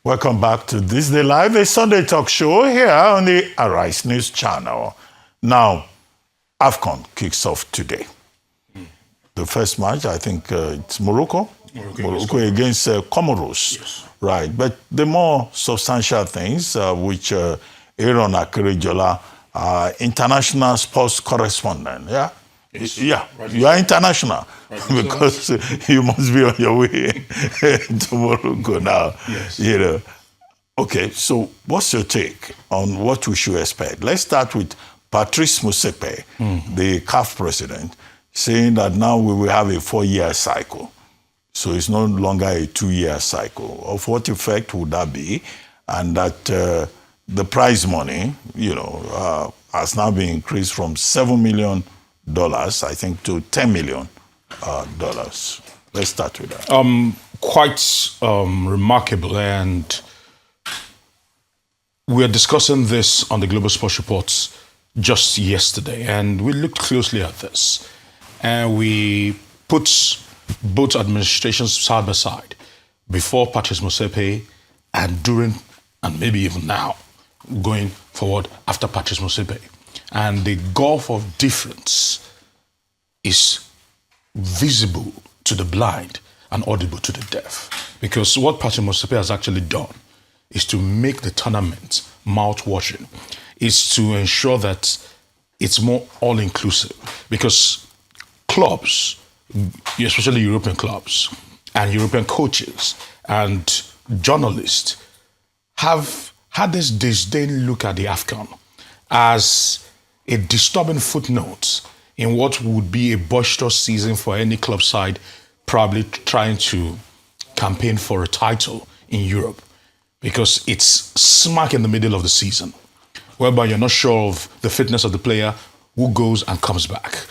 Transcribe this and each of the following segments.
Welcome back to This Day Live, a Sunday talk show here on the Arise News Channel. Now, AFCON kicks off today. The first match, I think it's Morocco. Morocco against Comoros. Yes. Right, but the more substantial things, which Aron Akerejola, international sports correspondent, yeah? Yes. Yeah, right. You are international because you must be on your way to Morocco now. Yes. You know. Okay, so what's your take on what we should expect? Let's start with Patrice Motsepe, the CAF president, saying that now we will have a 4-year cycle. So it's no longer a 2-year cycle. Of what effect would that be? And that the prize money, has now been increased from $7 million, I think, to $10 million. Let's start with that. Quite remarkable. And we are discussing this on the Global Sports Reports just yesterday. And we looked closely at this. And we put both administrations side by side before Patrice Motsepe and during and maybe even now going forward after Patrice Motsepe. And the gulf of difference is visible to the blind and audible to the deaf. Because what Patrice Motsepe has actually done is to make the tournament mouth-watering, is to ensure that it's more all-inclusive. Because clubs, especially European clubs and European coaches and journalists, have had this disdain look at the AFCON as a disturbing footnote in what would be a boisterous season for any club side probably trying to campaign for a title in Europe, because it's smack in the middle of the season, whereby you're not sure of the fitness of the player who goes and comes back.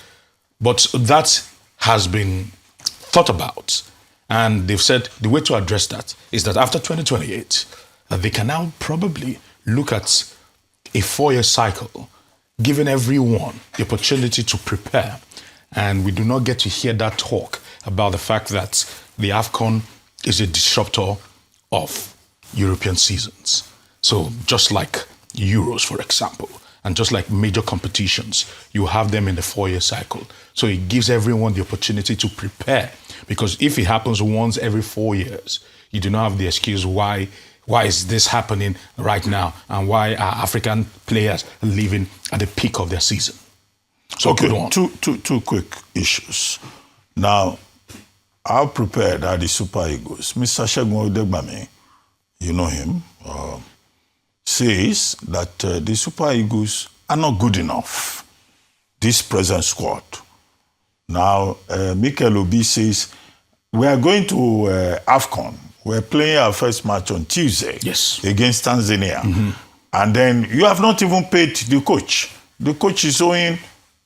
But that has been thought about, and they've said the way to address that is that after 2028, they can now probably look at a 4-year cycle, giving everyone the opportunity to prepare. And we do not get to hear that talk about the fact that the AFCON is a disruptor of European seasons. So just like Euros, for example, and just like major competitions, you have them in the 4-year cycle. So it gives everyone the opportunity to prepare. Because if it happens once every 4 years, you do not have the excuse why is this happening right now, and why are African players living at the peak of their season. So okay, two quick issues. Now, how prepared are the Super Eagles? Mr. Segun Odegbami, you know him, says that the Super Eagles are not good enough, this present squad. Now, Mikel Obi says, we are going to AFCON. We're playing our first match on Tuesday against Tanzania. Mm-hmm. And then you have not even paid the coach. The coach is owing,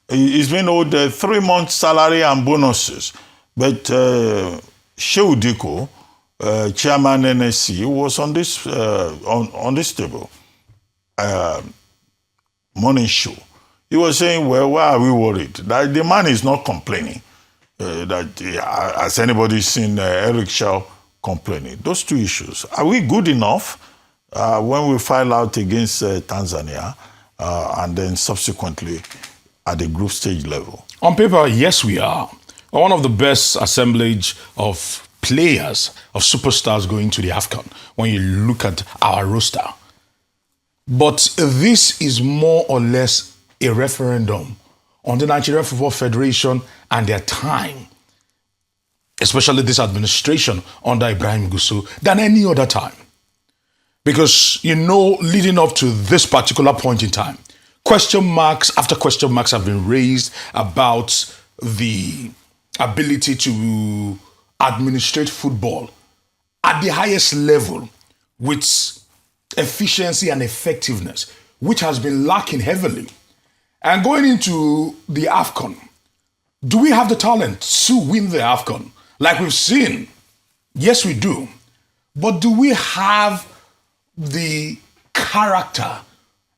he's been owed 3 months' salary and bonuses. But Shehu Diko, chairman NSC, was on this table, morning show. He was saying, well, why are we worried? That the man is not complaining. Has anybody seen Eric Shaw complaining? Those two issues. Are we good enough when we file out against Tanzania and then subsequently at the group stage level? On paper, yes, we are. One of the best assemblage of players, of superstars going to the AFCON when you look at our roster. But this is more or less a referendum on the Nigerian Football Federation and their time, especially this administration under Ibrahim Gusso, than any other time. Because, leading up to this particular point in time, question marks after question marks have been raised about the ability to administrate football at the highest level with efficiency and effectiveness, which has been lacking heavily. And going into the AFCON, do we have the talent to win the AFCON? Like we've seen, yes, we do. But do we have the character,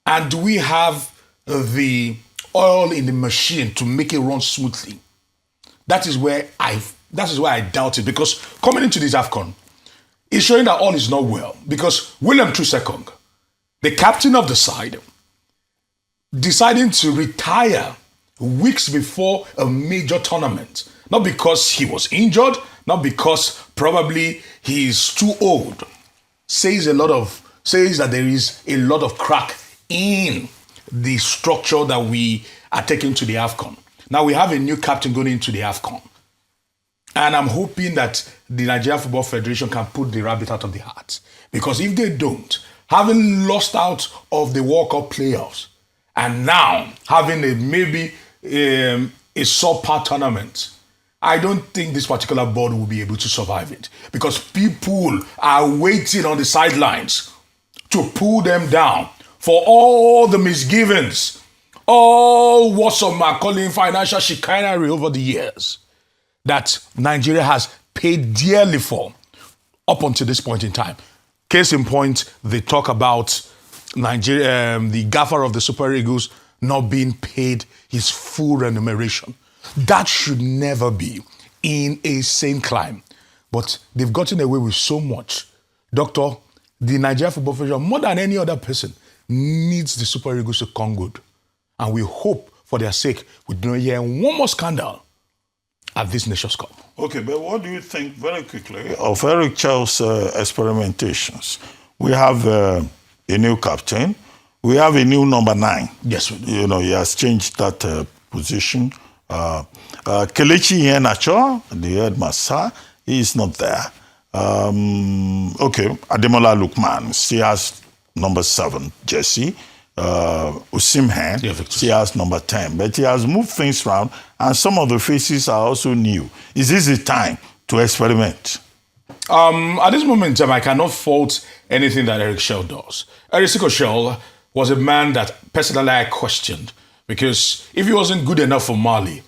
and do we have the oil in the machine to make it run smoothly? That is where I doubt it, because coming into this AFCON, is showing that all is not well. Because William Trusekong, the captain of the side, deciding to retire weeks before a major tournament. Not because he was injured, not because probably he's too old. Says that there is a lot of crack in the structure that we are taking to the AFCON. Now we have a new captain going into the AFCON. And I'm hoping that the Nigeria Football Federation can put the rabbit out of the hat. Because if they don't, having lost out of the World Cup playoffs, and now having maybe a subpar tournament, I don't think this particular board will be able to survive it. Because people are waiting on the sidelines to pull them down for all the misgivings, all what some are calling financial chicanery over the years that Nigeria has paid dearly for up until this point in time. Case in point, they talk about Nigeria, the gaffer of the Super Eagles not being paid his full remuneration. That should never be in a sane climb. But they've gotten away with so much. Doctor, the Nigeria Football Federation, more than any other person, needs the Super Eagles to come good. And we hope, for their sake, we don't hear one more scandal at this Nations Cup. Okay, but what do you think, very quickly, of Eric Chell's experimentations? We have a new captain. We have a new number 9. Yes, we do. You know, he has changed that position. Kelechi Iheanacho, the headmaster, he is not there. Okay, Ademola Lookman still has number 7, Jesse. Osimhen, he has number 10. But he has moved things around, and some of the faces are also new. Is this the time to experiment? At this moment in time, I cannot fault anything that Eric Shell does. Eric Shell was a man that personally I questioned, because if he wasn't good enough for Mali,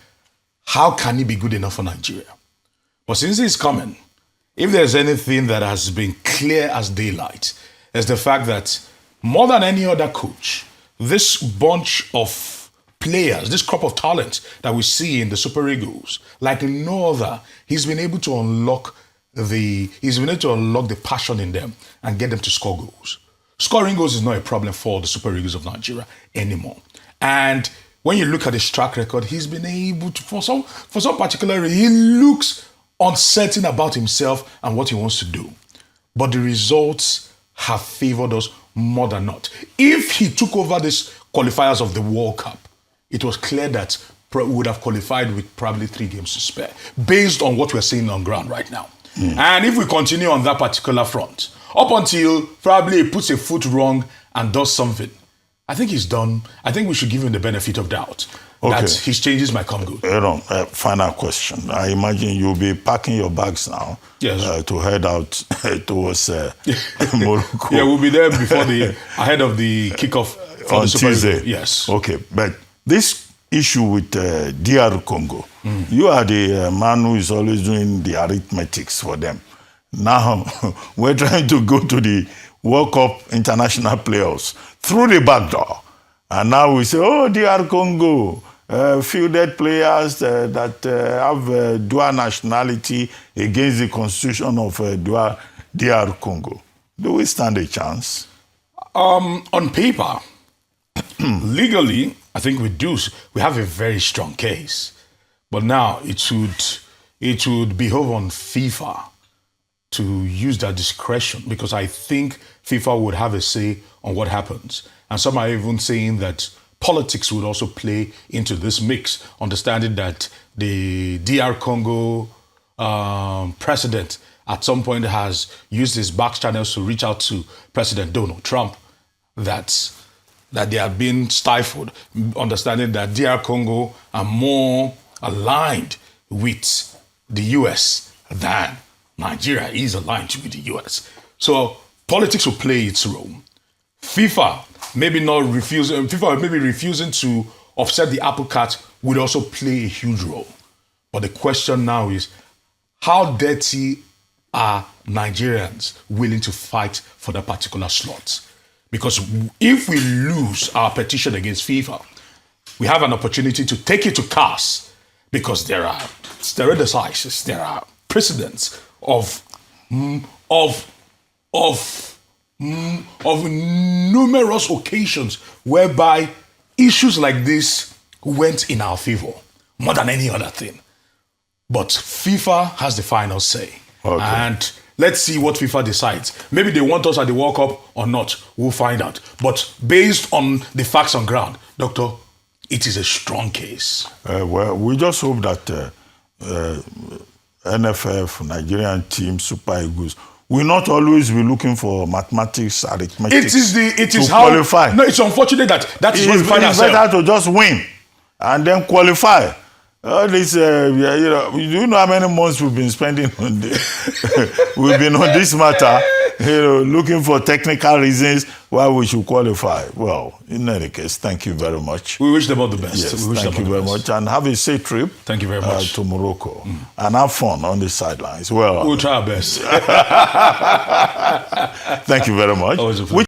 how can he be good enough for Nigeria? But since he's coming, if there's anything that has been clear as daylight, is the fact that more than any other coach, this bunch of players, this crop of talent that we see in the Super Eagles, like no other, he's been able to unlock the passion in them and get them to score goals. Scoring goals is not a problem for the Super Eagles of Nigeria anymore. And when you look at his track record, he's been able to, for some particular reason, he looks uncertain about himself and what he wants to do. But the results have favored us more than not. If he took over these qualifiers of the World Cup, it was clear that we would have qualified with probably 3 games to spare, based on what we're seeing on ground right now. And if we continue on that particular front, up until probably he puts a foot wrong and does something, I think he's done. I think we should give him the benefit of doubt that his changes might come good. Aron, final question. I imagine you'll be packing your bags now to head out towards Morocco. Yeah, we'll be there ahead of the kickoff for on the Super Tuesday. Eagles. Yes. Okay, but this issue with DR Congo, you are the man who is always doing the arithmetics for them. Now, we're trying to go to the World Cup international playoffs through the back door. And now we say, oh, DR Congo, fielded players that have dual nationality against the constitution of DR Congo. Do we stand a chance? On paper, legally, I think we do. We have a very strong case. But now it would behove on FIFA to use that discretion, because I think FIFA would have a say on what happens. And some are even saying that politics would also play into this mix, understanding that the DR Congo president at some point has used his back channels to reach out to President Donald Trump, that they are being stifled, understanding that DR Congo are more aligned with the US than Nigeria is aligned with the US. So politics will play its role. FIFA maybe refusing to offset the apple cart would also play a huge role. But the question now is, how dirty are Nigerians willing to fight for that particular slot? Because if we lose our petition against FIFA, we have an opportunity to take it to CAS, because there are steroidicises, there are precedents of of numerous occasions whereby issues like this went in our favor more than any other thing. But FIFA has the final say. Okay. And let's see what FIFA decides. Maybe they want us at the World Cup or not. We'll find out. But based on the facts on ground, Doctor, it is a strong case. Well, we just hope that NFF, Nigerian team, Super Eagles, will not always be looking for mathematics, arithmetic to qualify. No, it's unfortunate that is what we find It's ourselves. better to just win and then qualify. This, you know how many months we've been spending on this? We've been on this matter, looking for technical reasons why we should qualify. Well, in any case, thank you very much. We wish them all the best. Yes, thank you very much, and have a safe trip. Thank you very much. To Morocco, and have fun on the sidelines. Well, we'll try our best. Thank you very much. Always a pleasure.